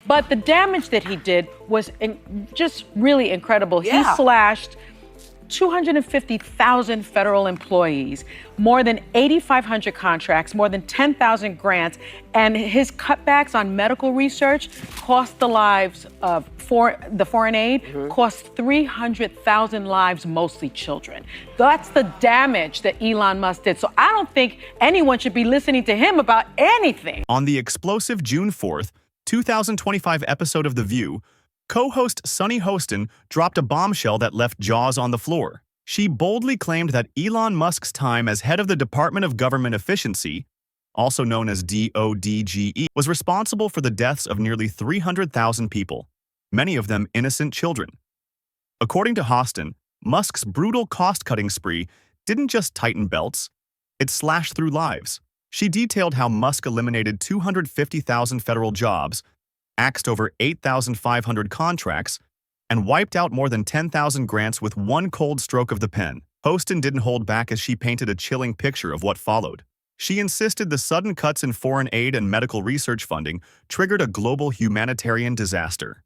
But the damage that he did was just really incredible. Yeah. He slashed 250,000 federal employees, more than 8,500 contracts, more than 10,000 grants, and his cutbacks on medical research cost the lives of the foreign aid, cost 300,000 lives, mostly children. That's the damage that Elon Musk did. So I don't think anyone should be listening to him about anything. On the explosive June 4th, 2025 episode of The View, co-host Sunny Hostin dropped a bombshell that left jaws on the floor. She boldly claimed that Elon Musk's time as head of the Department of Government Efficiency, also known as DODGE, was responsible for the deaths of nearly 300,000 people, many of them innocent children. According to Hostin, Musk's brutal cost-cutting spree didn't just tighten belts, it slashed through lives. She detailed how Musk eliminated 250,000 federal jobs, axed over 8,500 contracts, and wiped out more than 10,000 grants with one cold stroke of the pen. Hostin didn't hold back as she painted a chilling picture of what followed. She insisted the sudden cuts in foreign aid and medical research funding triggered a global humanitarian disaster.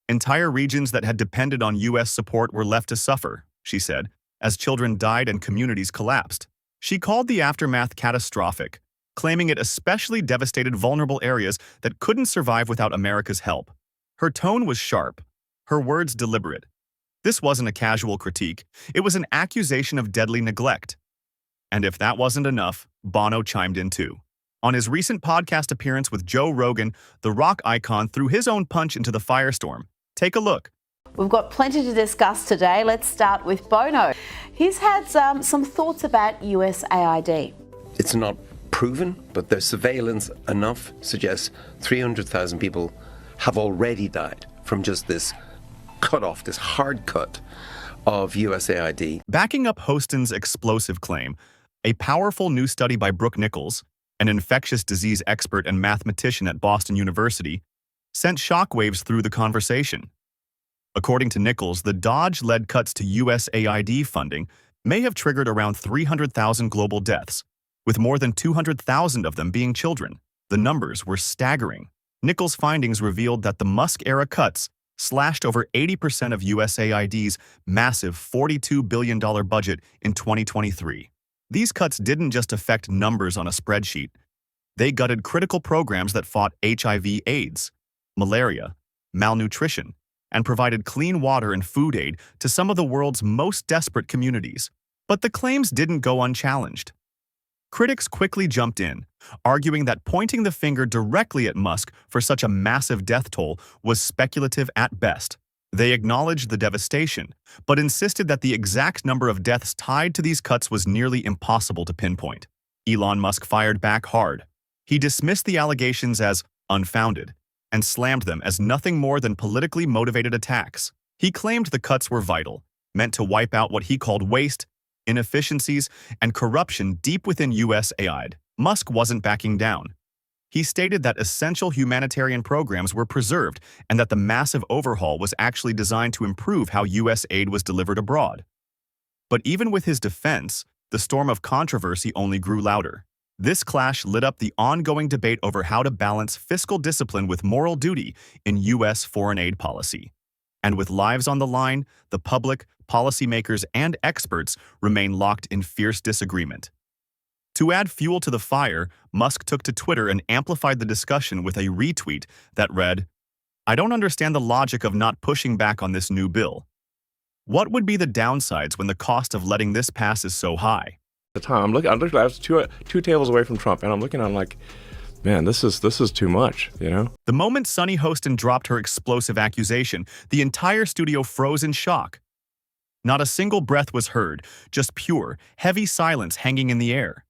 Entire regions that had depended on U.S. support were left to suffer, she said, as children died and communities collapsed. She called the aftermath catastrophic, claiming it especially devastated vulnerable areas that couldn't survive without America's help. Her tone was sharp, her words deliberate. This wasn't a casual critique, it was an accusation of deadly neglect. And if that wasn't enough, Bono chimed in too. On his recent podcast appearance with Joe Rogan, the rock icon threw his own punch into the firestorm. Take a look. We've got plenty to discuss today. Let's start with Bono. He's had some thoughts about USAID. It's not proven, but their surveillance enough suggests 300,000 people have already died from just this cut off, this hard cut of USAID. Backing up Hostin's explosive claim, a powerful new study by Brooke Nichols, an infectious disease expert and mathematician at Boston University, sent shockwaves through the conversation. According to Nichols, the DODGE-led cuts to USAID funding may have triggered around 300,000 global deaths, with more than 200,000 of them being children. The numbers were staggering. Nichols' findings revealed that the Musk-era cuts slashed over 80% of USAID's massive $42 billion budget in 2023. These cuts didn't just affect numbers on a spreadsheet. They gutted critical programs that fought HIV/AIDS, malaria, malnutrition, and provided clean water and food aid to some of the world's most desperate communities. But the claims didn't go unchallenged. Critics quickly jumped in, arguing that pointing the finger directly at Musk for such a massive death toll was speculative at best. They acknowledged the devastation, but insisted that the exact number of deaths tied to these cuts was nearly impossible to pinpoint. Elon Musk fired back hard. He dismissed the allegations as unfounded and slammed them as nothing more than politically motivated attacks. He claimed the cuts were vital, meant to wipe out what he called waste, inefficiencies, and corruption deep within USAID. Musk wasn't backing down. He stated that essential humanitarian programs were preserved and that the massive overhaul was actually designed to improve how U.S. aid was delivered abroad. But even with his defense, the storm of controversy only grew louder. This clash lit up the ongoing debate over how to balance fiscal discipline with moral duty in U.S. foreign aid policy. And with lives on the line, the public, policymakers, and experts remain locked in fierce disagreement. To add fuel to the fire, Musk took to Twitter and amplified the discussion with a retweet that read, "I don't understand the logic of not pushing back on this new bill. What would be the downsides when the cost of letting this pass is so high?" At the time, I was two tables away from Trump, and I'm looking, I'm like, man, this is too much, you know? The moment Sunny Hostin dropped her explosive accusation, the entire studio froze in shock. Not a single breath was heard, just pure, heavy silence hanging in the air.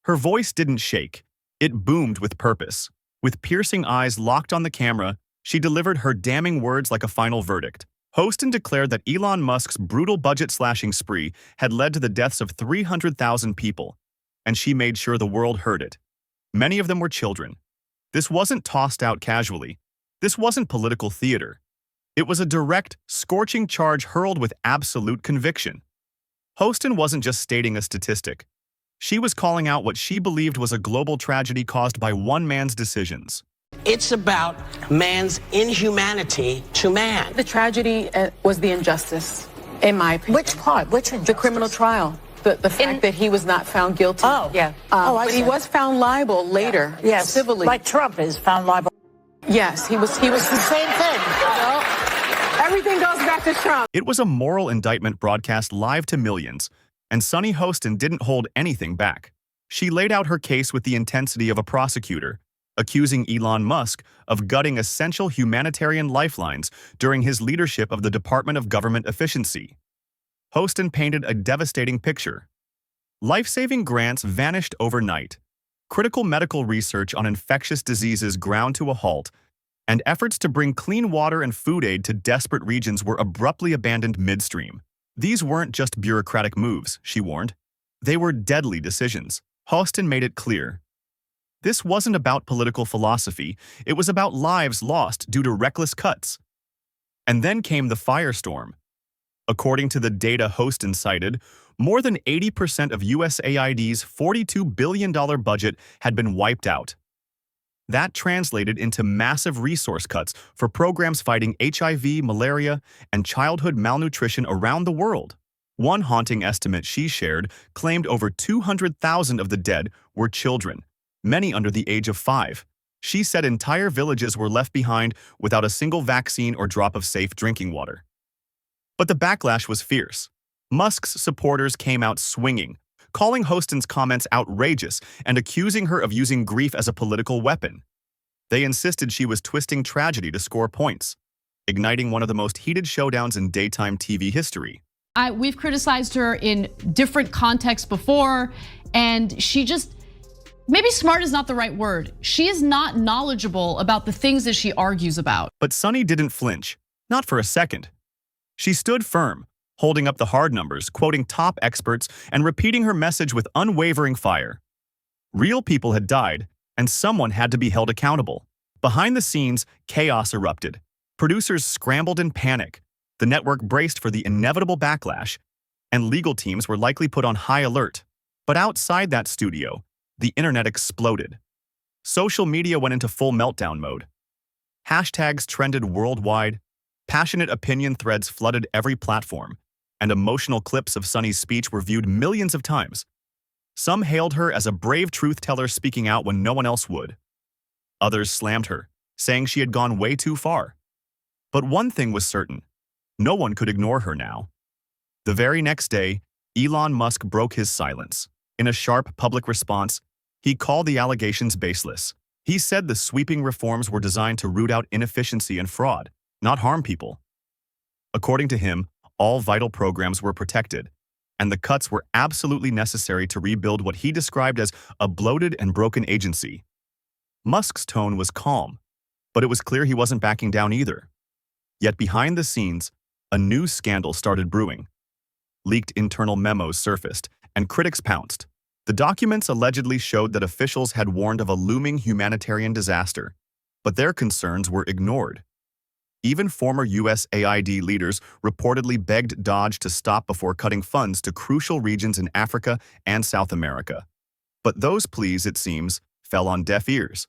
Her voice didn't shake. It boomed with purpose. With piercing eyes locked on the camera, she delivered her damning words like a final verdict. Hostin declared that Elon Musk's brutal budget-slashing spree had led to the deaths of 300,000 people, and she made sure the world heard it. Many of them were children. This wasn't tossed out casually. This wasn't political theater. It was a direct, scorching charge hurled with absolute conviction. Hostin wasn't just stating a statistic. She was calling out what she believed was a global tragedy caused by one man's decisions. It's about man's inhumanity to man. The tragedy was the injustice, in my opinion. Which part? Which injustice? The criminal trial. The fact that he was not found guilty. Oh. Yeah. I but he see. was found liable later, Yes. civilly. Like Trump is found liable. Yes, he was. It's the same thing. Well, everything goes back to Trump. It was a moral indictment broadcast live to millions, and Sunny Hostin didn't hold anything back. She laid out her case with the intensity of a prosecutor, accusing Elon Musk of gutting essential humanitarian lifelines during his leadership of the Department of Government Efficiency. Hostin painted a devastating picture. Life-saving grants vanished overnight. Critical medical research on infectious diseases ground to a halt, and efforts to bring clean water and food aid to desperate regions were abruptly abandoned midstream. These weren't just bureaucratic moves, she warned. They were deadly decisions. Hostin made it clear. This wasn't about political philosophy, it was about lives lost due to reckless cuts. And then came the firestorm. According to the data Hostin cited, more than 80% of USAID's $42 billion budget had been wiped out. That translated into massive resource cuts for programs fighting HIV, malaria, and childhood malnutrition around the world. One haunting estimate she shared claimed over 200,000 of the dead were children, many under the age of 5. She said entire villages were left behind without a single vaccine or drop of safe drinking water. But the backlash was fierce. Musk's supporters came out swinging, calling Hostin's comments outrageous and accusing her of using grief as a political weapon. They insisted she was twisting tragedy to score points, igniting one of the most heated showdowns in daytime TV history. We've criticized her in different contexts before, and she just, maybe smart is not the right word. She is not knowledgeable about the things that she argues about. But Sunny didn't flinch, not for a second. She stood firm, holding up the hard numbers, quoting top experts, and repeating her message with unwavering fire. Real people had died, and someone had to be held accountable. Behind the scenes, chaos erupted. Producers scrambled in panic. The network braced for the inevitable backlash, and legal teams were likely put on high alert. But outside that studio, the internet exploded. Social media went into full meltdown mode. Hashtags trended worldwide, passionate opinion threads flooded every platform, and emotional clips of Sunny's speech were viewed millions of times. Some hailed her as a brave truth-teller speaking out when no one else would. Others slammed her, saying she had gone way too far. But one thing was certain. No one could ignore her now. The very next day, Elon Musk broke his silence. In a sharp public response, he called the allegations baseless. He said the sweeping reforms were designed to root out inefficiency and fraud, not harm people. According to him, all vital programs were protected, and the cuts were absolutely necessary to rebuild what he described as a bloated and broken agency. Musk's tone was calm, but it was clear he wasn't backing down either. Yet behind the scenes, a new scandal started brewing. Leaked internal memos surfaced, and critics pounced. The documents allegedly showed that officials had warned of a looming humanitarian disaster, but their concerns were ignored. Even former USAID leaders reportedly begged Dodge to stop before cutting funds to crucial regions in Africa and South America. But those pleas, it seems, fell on deaf ears.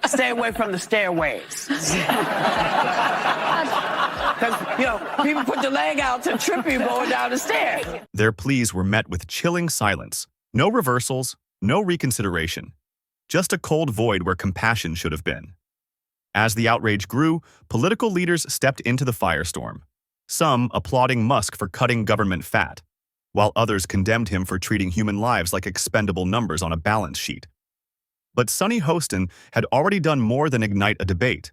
Stay away from the stairways. Because, people put the leg out to trip you going down the stairs. Their pleas were met with chilling silence. No reversals, no reconsideration. Just a cold void where compassion should have been. As the outrage grew, political leaders stepped into the firestorm. Some applauding Musk for cutting government fat, while others condemned him for treating human lives like expendable numbers on a balance sheet. But Sunny Hostin had already done more than ignite a debate.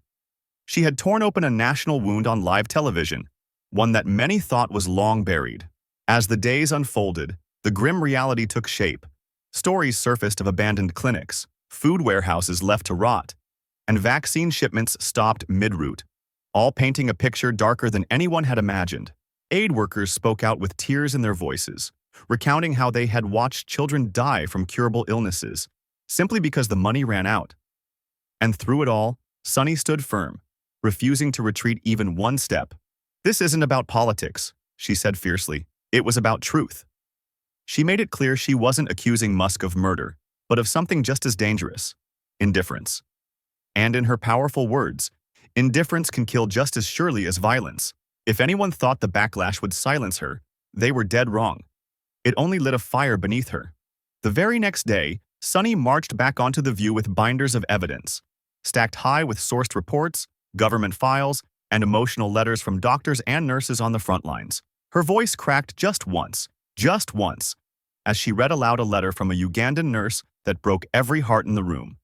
She had torn open a national wound on live television, one that many thought was long buried. As the days unfolded, the grim reality took shape. Stories surfaced of abandoned clinics, food warehouses left to rot, and vaccine shipments stopped mid-route, all painting a picture darker than anyone had imagined. Aid workers spoke out with tears in their voices, recounting how they had watched children die from curable illnesses, simply because the money ran out. And through it all, Sunny stood firm, refusing to retreat even one step. "This isn't about politics," she said fiercely. It was about truth. She made it clear she wasn't accusing Musk of murder, but of something just as dangerous: indifference. And in her powerful words, indifference can kill just as surely as violence. If anyone thought the backlash would silence her, they were dead wrong. It only lit a fire beneath her. The very next day, Sunny marched back onto The View with binders of evidence, stacked high with sourced reports, government files, and emotional letters from doctors and nurses on the front lines. Her voice cracked just once, as she read aloud a letter from a Ugandan nurse that broke every heart in the room.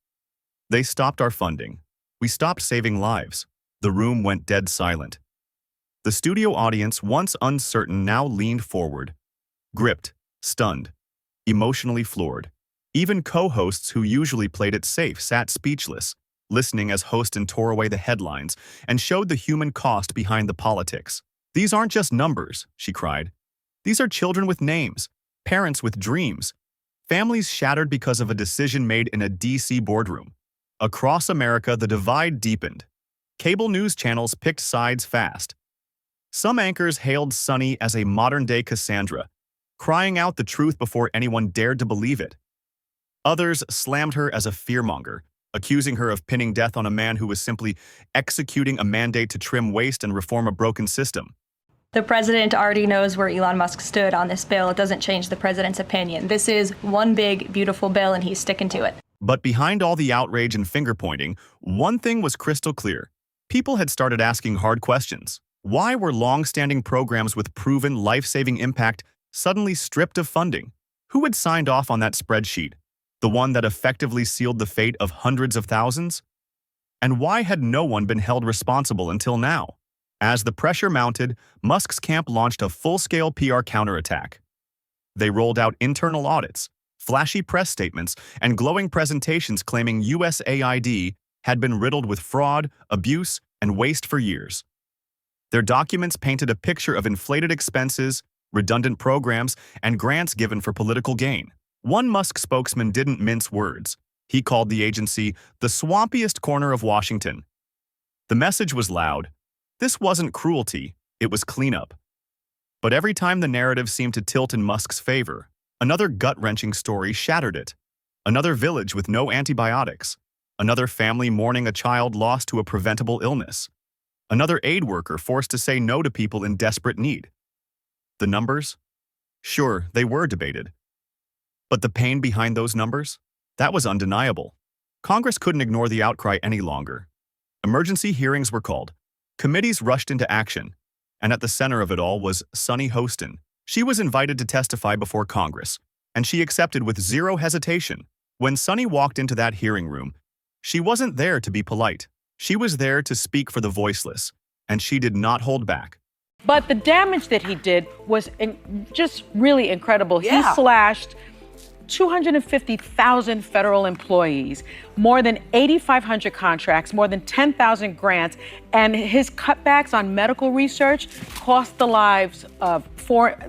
They stopped our funding. We stopped saving lives. The room went dead silent. The studio audience, once uncertain, now leaned forward, gripped, stunned, emotionally floored. Even co-hosts who usually played it safe sat speechless, listening as Hostin tore away the headlines and showed the human cost behind the politics. These aren't just numbers, she cried. These are children with names, parents with dreams, families shattered because of a decision made in a DC boardroom. Across America, the divide deepened. Cable news channels picked sides fast. Some anchors hailed Sunny as a modern-day Cassandra, crying out the truth before anyone dared to believe it. Others slammed her as a fearmonger, accusing her of pinning death on a man who was simply executing a mandate to trim waste and reform a broken system. The president already knows where Elon Musk stood on this bill. It doesn't change the president's opinion. This is one big, beautiful bill, and he's sticking to it. But behind all the outrage and finger-pointing, one thing was crystal clear. People had started asking hard questions. Why were long-standing programs with proven life-saving impact suddenly stripped of funding? Who had signed off on that spreadsheet? The one that effectively sealed the fate of hundreds of thousands? And why had no one been held responsible until now? As the pressure mounted, Musk's camp launched a full-scale PR counterattack. They rolled out internal audits, flashy press statements, and glowing presentations claiming USAID had been riddled with fraud, abuse, and waste for years. Their documents painted a picture of inflated expenses, redundant programs, and grants given for political gain. One Musk spokesman didn't mince words. He called the agency the swampiest corner of Washington. The message was loud. This wasn't cruelty, it was cleanup. But every time the narrative seemed to tilt in Musk's favor, another gut-wrenching story shattered it. Another village with no antibiotics. Another family mourning a child lost to a preventable illness. Another aid worker forced to say no to people in desperate need. The numbers? Sure, they were debated. But the pain behind those numbers? That was undeniable. Congress couldn't ignore the outcry any longer. Emergency hearings were called. Committees rushed into action. And at the center of it all was Sunny Hostin. She was invited to testify before Congress, and she accepted with zero hesitation. When Sunny walked into that hearing room, she wasn't there to be polite. She was there to speak for the voiceless, and she did not hold back. But the damage that he did was just really incredible. Yeah. He slashed 250,000 federal employees, more than 8,500 contracts, more than 10,000 grants, and his cutbacks on medical research cost the lives of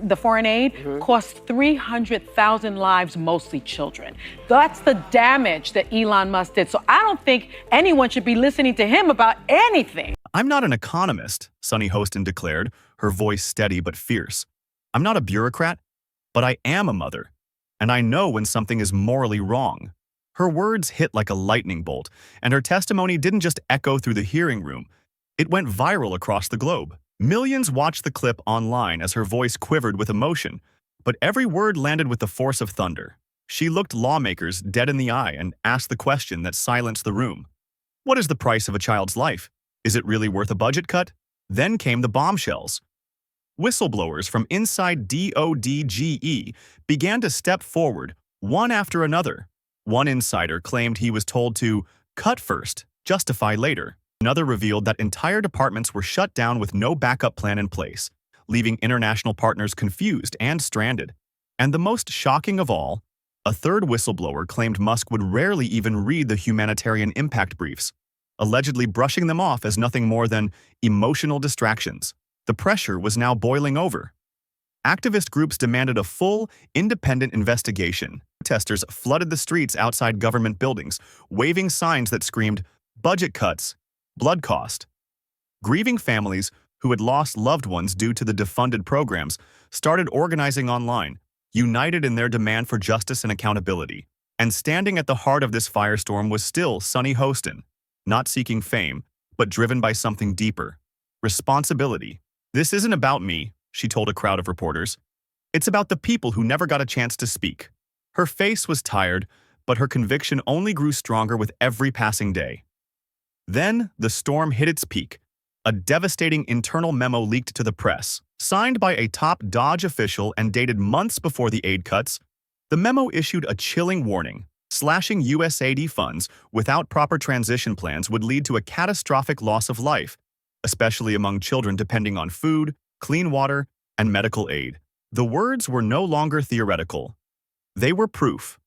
the foreign aid, cost 300,000 lives, mostly children. That's the damage that Elon Musk did. So I don't think anyone should be listening to him about anything. I'm not an economist, Sunny Hostin declared, her voice steady but fierce. I'm not a bureaucrat, but I am a mother. And I know when something is morally wrong. Her words hit like a lightning bolt, and her testimony didn't just echo through the hearing room. It went viral across the globe. Millions watched the clip online as her voice quivered with emotion, but every word landed with the force of thunder. She looked lawmakers dead in the eye and asked the question that silenced the room. What is the price of a child's life? Is it really worth a budget cut? Then came the bombshells. Whistleblowers from inside DODGE began to step forward, one after another. One insider claimed he was told to cut first, justify later. Another revealed that entire departments were shut down with no backup plan in place, leaving international partners confused and stranded. And the most shocking of all, a third whistleblower claimed Musk would rarely even read the humanitarian impact briefs, allegedly brushing them off as nothing more than emotional distractions. The pressure was now boiling over. Activist groups demanded a full, independent investigation. Protesters flooded the streets outside government buildings, waving signs that screamed, "Budget cuts, blood cost." Grieving families who had lost loved ones due to the defunded programs started organizing online, united in their demand for justice and accountability. And standing at the heart of this firestorm was still Sunny Hostin. not seeking fame, but driven by something deeper. Responsibility. "This isn't about me," she told a crowd of reporters. "It's about the people who never got a chance to speak." Her face was tired, but her conviction only grew stronger with every passing day. Then, the storm hit its peak. A devastating internal memo leaked to the press. Signed by a top Dodge official and dated months before the aid cuts, the memo issued a chilling warning. Slashing USAID funds without proper transition plans would lead to a catastrophic loss of life, especially among children depending on food, clean water, and medical aid. The words were no longer theoretical. They were proof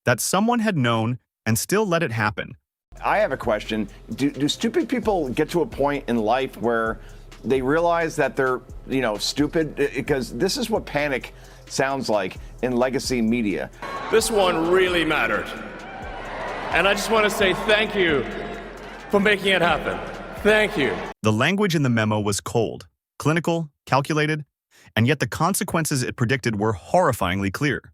that someone had known and still let it happen. I have a question. Do stupid people get to a point in life where they realize that they're, stupid? Because this is what panic sounds like in legacy media. This one really mattered. And I just want to say thank you for making it happen. Thank you. The language in the memo was cold, clinical, calculated, and yet the consequences it predicted were horrifyingly clear.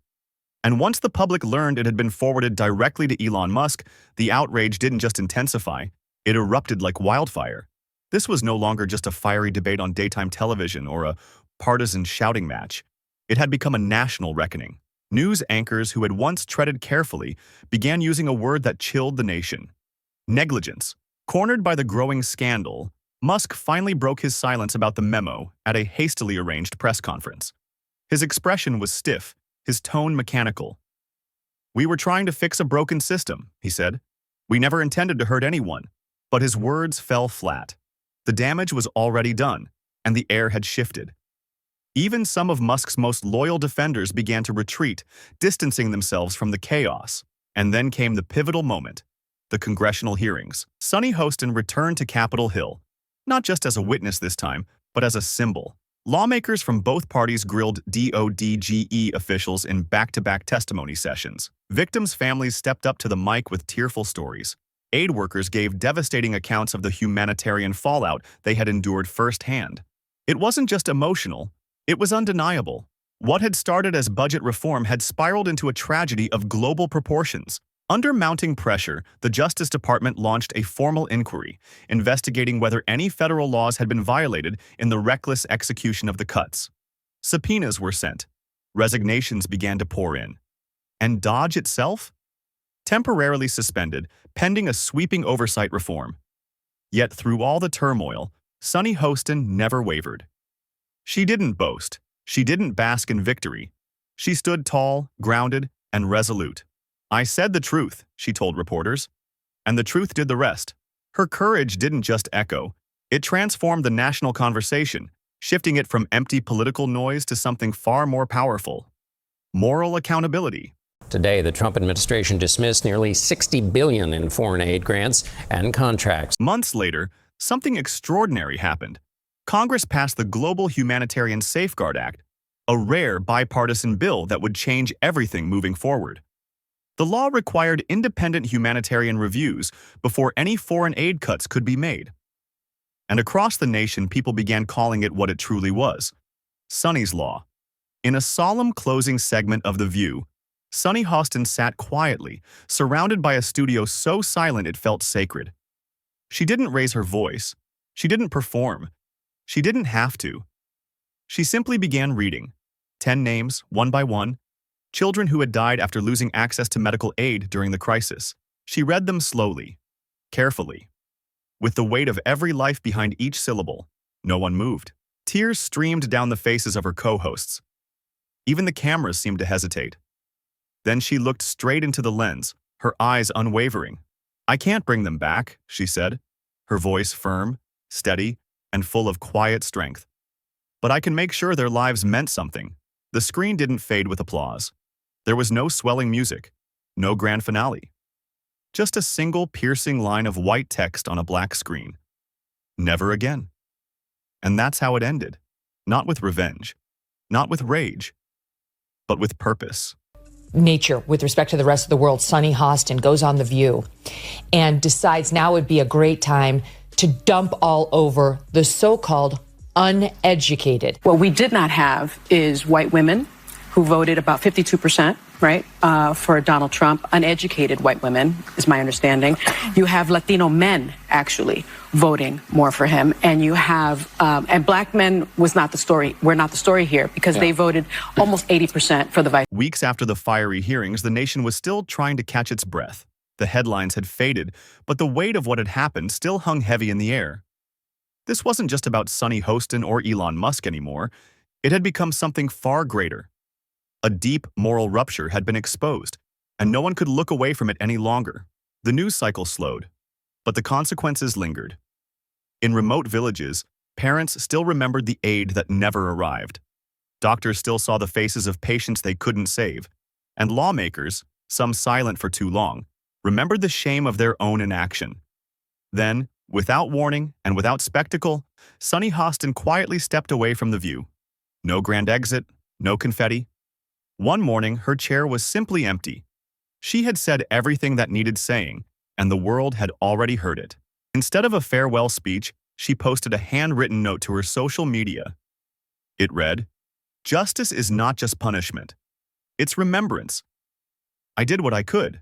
And once the public learned it had been forwarded directly to Elon Musk, the outrage didn't just intensify, it erupted like wildfire. This was no longer just a fiery debate on daytime television or a partisan shouting match. It had become a national reckoning. News anchors who had once treaded carefully began using a word that chilled the nation: negligence. Cornered by the growing scandal, Musk finally broke his silence about the memo at a hastily arranged press conference. His expression was stiff, his tone mechanical. "We were trying to fix a broken system," he said. "We never intended to hurt anyone." But his words fell flat. The damage was already done, and the air had shifted. Even some of Musk's most loyal defenders began to retreat, distancing themselves from the chaos. And then came the pivotal moment: the congressional hearings. Sunny Hostin returned to Capitol Hill, not just as a witness this time, but as a symbol. Lawmakers from both parties grilled DODGE officials in back-to-back testimony sessions. Victims' families stepped up to the mic with tearful stories. Aid workers gave devastating accounts of the humanitarian fallout they had endured firsthand. It wasn't just emotional, it was undeniable. What had started as budget reform had spiraled into a tragedy of global proportions. Under mounting pressure, the Justice Department launched a formal inquiry, investigating whether any federal laws had been violated in the reckless execution of the cuts. Subpoenas were sent. Resignations began to pour in. And Dodge itself? Temporarily suspended, pending a sweeping oversight reform. Yet through all the turmoil, Sunny Hostin never wavered. She didn't boast. She didn't bask in victory. She stood tall, grounded, and resolute. "I said the truth," she told reporters, and the truth did the rest. Her courage didn't just echo. It transformed the national conversation, shifting it from empty political noise to something far more powerful: moral accountability. Today, the Trump administration dismissed nearly $60 billion in foreign aid grants and contracts. Months later, something extraordinary happened. Congress passed the Global Humanitarian Safeguard Act, a rare bipartisan bill that would change everything moving forward. The law required independent humanitarian reviews before any foreign aid cuts could be made. And across the nation, people began calling it what it truly was: Sunny's Law. In a solemn closing segment of The View, Sunny Hostin sat quietly, surrounded by a studio so silent it felt sacred. She didn't raise her voice. She didn't perform. She didn't have to. She simply began reading. 10 names, one by one. Children who had died after losing access to medical aid during the crisis. She read them slowly, carefully. With the weight of every life behind each syllable, no one moved. Tears streamed down the faces of her co-hosts. Even the cameras seemed to hesitate. Then she looked straight into the lens, her eyes unwavering. "I can't bring them back," she said, her voice firm, steady, and full of quiet strength. "But I can make sure their lives meant something." The screen didn't fade with applause. There was no swelling music, no grand finale. Just a single piercing line of white text on a black screen. Never again. And that's how it ended. Not with revenge, not with rage, but with purpose. Nature, with respect to the rest of the world, Sunny Hostin goes on The View and decides now would be a great time to dump all over the so-called uneducated. What we did not have is white women who voted about 52%. right, for Donald Trump. Uneducated white women, is my understanding. You have Latino men, actually, voting more for him. And you have, and black men was not the story. We're not the story here because they voted almost 80% for the vice. Weeks after the fiery hearings, the nation was still trying to catch its breath. The headlines had faded, but the weight of what had happened still hung heavy in the air. This wasn't just about Sunny Hostin or Elon Musk anymore. It had become something far greater. A deep moral rupture had been exposed, and no one could look away from it any longer. The news cycle slowed, but the consequences lingered. In remote villages, parents still remembered the aid that never arrived. Doctors still saw the faces of patients they couldn't save, and lawmakers, some silent for too long, remembered the shame of their own inaction. Then, without warning and without spectacle, Sunny Hostin quietly stepped away from the view. No grand exit, no confetti. One morning, her chair was simply empty. She had said everything that needed saying, and the world had already heard it. Instead of a farewell speech, she posted a handwritten note to her social media. It read, "Justice is not just punishment. It's remembrance. I did what I could.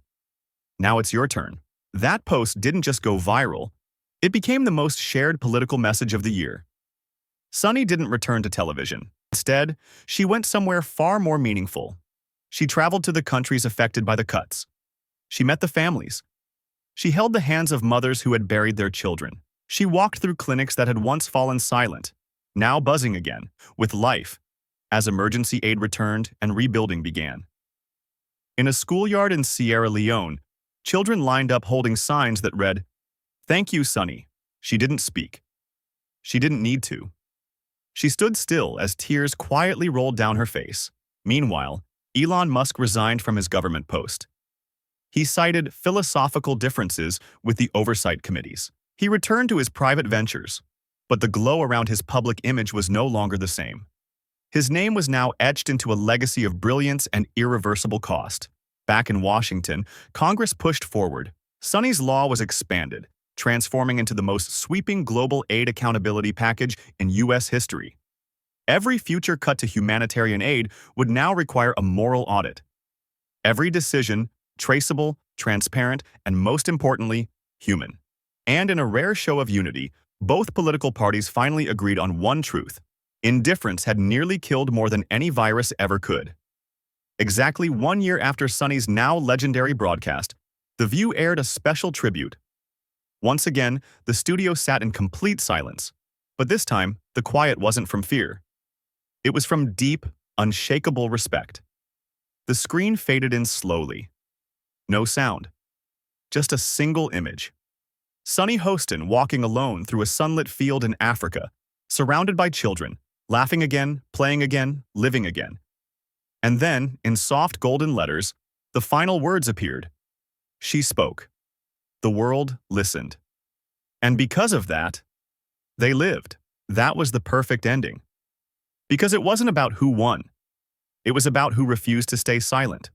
Now it's your turn." That post didn't just go viral. It became the most shared political message of the year. Sunny didn't return to television. Instead, she went somewhere far more meaningful. She traveled to the countries affected by the cuts. She met the families. She held the hands of mothers who had buried their children. She walked through clinics that had once fallen silent, now buzzing again, with life, as emergency aid returned and rebuilding began. In a schoolyard in Sierra Leone, children lined up holding signs that read, "Thank you, Sunny." She didn't speak. She didn't need to. She stood still as tears quietly rolled down her face. Meanwhile, Elon Musk resigned from his government post. He cited philosophical differences with the oversight committees. He returned to his private ventures, but the glow around his public image was no longer the same. His name was now etched into a legacy of brilliance and irreversible cost. Back in Washington, Congress pushed forward. Sunny's law was expanded, transforming into the most sweeping global aid accountability package in U.S. history. Every future cut to humanitarian aid would now require a moral audit. Every decision, traceable, transparent, and most importantly, human. And in a rare show of unity, both political parties finally agreed on one truth. Indifference had nearly killed more than any virus ever could. Exactly 1 year after Sunny's now legendary broadcast, The View aired a special tribute. Once again, the studio sat in complete silence. But this time, the quiet wasn't from fear. It was from deep, unshakable respect. The screen faded in slowly. No sound. Just a single image. Sunny Hostin walking alone through a sunlit field in Africa, surrounded by children, laughing again, playing again, living again. And then, in soft golden letters, the final words appeared. She spoke. The world listened. And because of that, they lived. That was the perfect ending. Because it wasn't about who won. It was about who refused to stay silent.